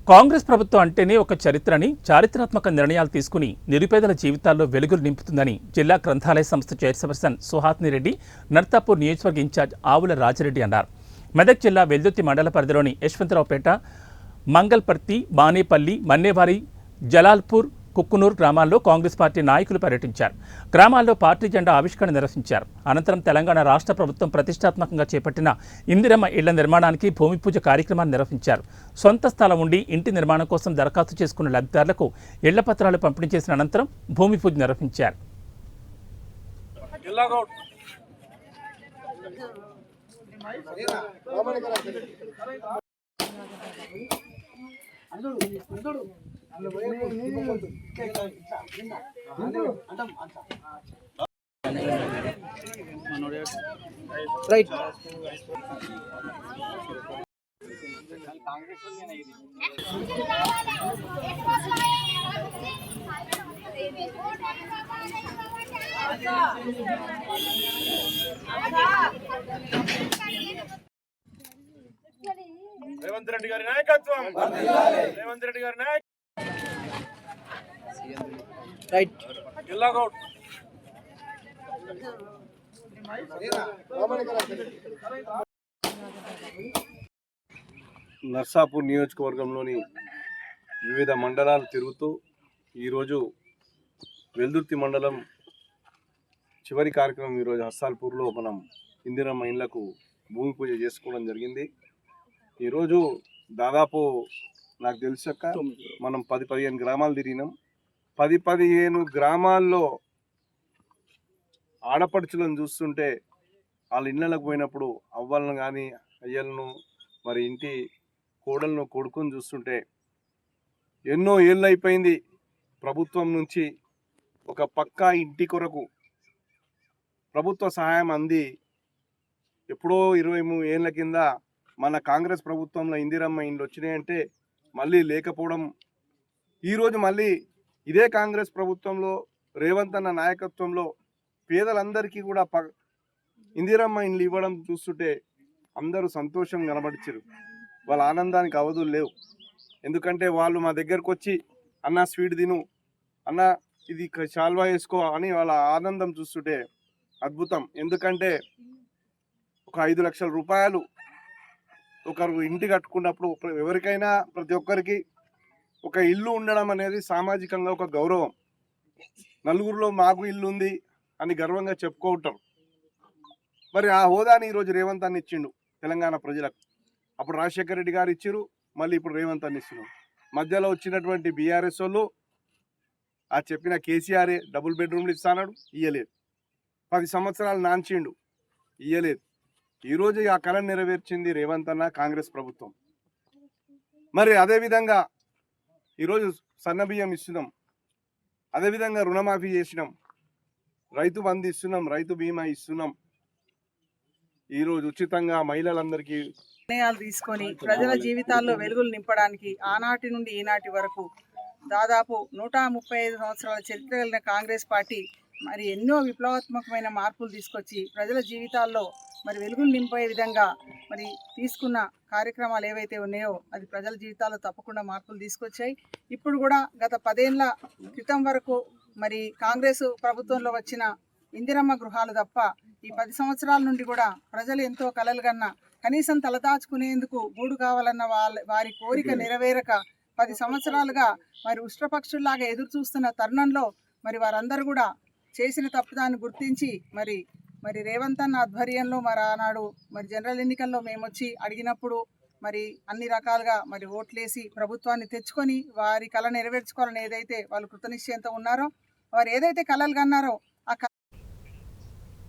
కాంగ్రెస్ ప్రభుత్వం అంటేనే ఒక చరిత్రని, చారిత్రాత్మక నిర్ణయాలు తీసుకుని నిరుపేదల జీవితాల్లో వెలుగులు నింపుతుందని జిల్లా గ్రంథాలయ సంస్థ చైర్పర్సన్ సుహాసిని రెడ్డి, నర్సాపూర్ నియోజకవర్గ ఇన్ఛార్జ్ ఆవుల రాజిరెడ్డి అన్నారు. మెదక్ జిల్లా వెల్దుర్తి మండల పరిధిలోని యశ్వంతరావుపేట, మంగల్పర్తి, బానేపల్లి, మన్నేవారి, జలాల్పూర్, కుక్కునూరు గ్రామాల్లో కాంగ్రెస్ పార్టీ నాయకులు పర్యటించారు. గ్రామాల్లో పార్టీ జెండా ఆవిష్కరణ నిర్వహించారు. అనంతరం తెలంగాణ రాష్ట్ర ప్రభుత్వం ప్రతిష్టాత్మకంగా చేపట్టిన ఇందిరమ్మ ఇళ్ల నిర్మాణానికి భూమి పూజ కార్యక్రమాన్ని నిర్వహించారు. సొంత స్థలం ఉండి ఇంటి నిర్మాణం కోసం దరఖాస్తు చేసుకున్న లబ్ధిదారులకు ఇళ్ల పత్రాలు పంపిణీ చేసిన అనంతరం భూమి పూజ నిర్వహించారు. రైట్ రేవంత్ రెడ్డి గారి నాయకత్వం, రేవంత్ రెడ్డి గారి నాయకత్వం. రైట్ నర్సాపూర్ నియోజకవర్గంలోని వివిధ మండలాలు తిరుగుతూ ఈరోజు వెల్దుర్తి మండలం చివరి కార్యక్రమం ఈరోజు హస్సాల్పూర్లో మనం ఇందిరమ్మ ఇళ్లకు భూమి పూజ చేసుకోవడం జరిగింది. ఈరోజు దాదాపు నాకు తెలిసాక మనం 10-15 గ్రామాలు తిరిగినాం. 10-15 గ్రామాల్లో ఆడపడుచులను చూస్తుంటే వాళ్ళ ఇళ్ళకు పోయినప్పుడు అవ్వలను కానీ అయ్యలను, మరి ఇంటి కోడలను, కొడుకుని చూస్తుంటే ఎన్నో ఏళ్ళు అయిపోయింది ప్రభుత్వం నుంచి ఒక పక్కా ఇంటి కొరకు ప్రభుత్వ సహాయం అంది. ఎప్పుడో 23 ఏళ్ళ కింద మన కాంగ్రెస్ ప్రభుత్వంలో ఇందిరమ్మ ఇండ్లు వచ్చినాయంటే మళ్ళీ లేకపోవడం, ఈరోజు మళ్ళీ ఇదే కాంగ్రెస్ ప్రభుత్వంలో రేవంత్ అన్న నాయకత్వంలో పేదలందరికీ కూడా ఇందిరమ్మ ఇండ్లు ఇవ్వడం చూస్తుంటే అందరూ సంతోషం కనబడిచారు. వాళ్ళ ఆనందానికి అవధులు లేవు. ఎందుకంటే వాళ్ళు మా దగ్గరకు వచ్చి అన్న స్వీట్ తిను, అన్న ఇది శాల్వా వేసుకో అని వాళ్ళ ఆనందం చూస్తుంటే అద్భుతం. ఎందుకంటే ఒక 5 లక్షల రూపాయలు ఒకరు ఇంటి కట్టుకున్నప్పుడు ఎవరికైనా ప్రతి ఒక్కరికి ఒక ఇల్లు ఉండడం అనేది సామాజికంగా ఒక గౌరవం. నలుగురిలో మాకు ఇల్లు ఉంది అని గర్వంగా చెప్పుకుంటారు. మరి ఆ హోదాని ఈరోజు రేవంత్ అన్న ఇచ్చిండు తెలంగాణ ప్రజలకు. అప్పుడు రాజశేఖర రెడ్డి గారు ఇచ్చిరు, మళ్ళీ ఇప్పుడు రేవంత్ అన్న ఇస్తున్నారు. మధ్యలో వచ్చినటువంటి బీఆర్ఎస్ వాళ్ళు ఆ చెప్పిన కేసీఆరే డబుల్ బెడ్రూమ్లు ఇస్తాడు, ఇయ్యలేదు. 10 సంవత్సరాలు నాంచిండు, ఇయ్యలేదు. ఈరోజు ఆ కళను నెరవేర్చింది రేవంత్ అన్న కాంగ్రెస్ ప్రభుత్వం. మరి అదేవిధంగా ఈరోజు సన్నబియ్యం ఇస్తున్నాం, అదేవిధంగా రుణమాఫీ చేసినాం, రైతు బంధు ఇస్తున్నాం, రైతు బీమా ఇస్తున్నాం. ఈరోజు ఉచితంగా మహిళలందరికీ నిర్ణయాలు తీసుకొని ప్రజల జీవితాల్లో వెలుగులు నింపడానికి ఆనాటి నుండి ఈనాటి వరకు దాదాపు 135 సంవత్సరాల చరిత్ర కలిగిన కాంగ్రెస్ పార్టీ మరి ఎన్నో విప్లవాత్మకమైన మార్పులు తీసుకొచ్చి ప్రజల జీవితాల్లో మరి వెలుగులు నింపే విధంగా మరి తీసుకున్న కార్యక్రమాలు ఏవైతే ఉన్నాయో అది ప్రజల జీవితాల్లో తప్పకుండా మార్పులు తీసుకొచ్చాయి. ఇప్పుడు కూడా గత 10 ఏళ్ల క్రితం వరకు మరి కాంగ్రెస్ ప్రభుత్వంలో వచ్చిన ఇందిరమ్మ గృహాలు తప్ప ఈ 10 సంవత్సరాల నుండి కూడా ప్రజలు ఎంతో కలలు కన్నా కనీసం తలదాచుకునేందుకు గూడు కావాలన్న వారి కోరిక నెరవేరక 10 సంవత్సరాలుగా మరి ఉష్ట్రపక్షుల్లాగా ఎదురు చూస్తున్న తరుణంలో మరి వారందరూ కూడా చేసిన తప్పుదాన్ని గుర్తించి మరి రేవంత్ అన్న ఆధ్వర్యంలో మరి ఆనాడు మరి జనరల్ ఎన్నికల్లో మేము వచ్చి అడిగినప్పుడు మరి అన్ని రకాలుగా మరి ఓట్లేసి ప్రభుత్వాన్ని తెచ్చుకొని వారి కళ నెరవేర్చుకోవాలని ఏదైతే వాళ్ళు కృతనిశ్చయంతో ఉన్నారో, వారు ఏదైతే కళలు కన్నారో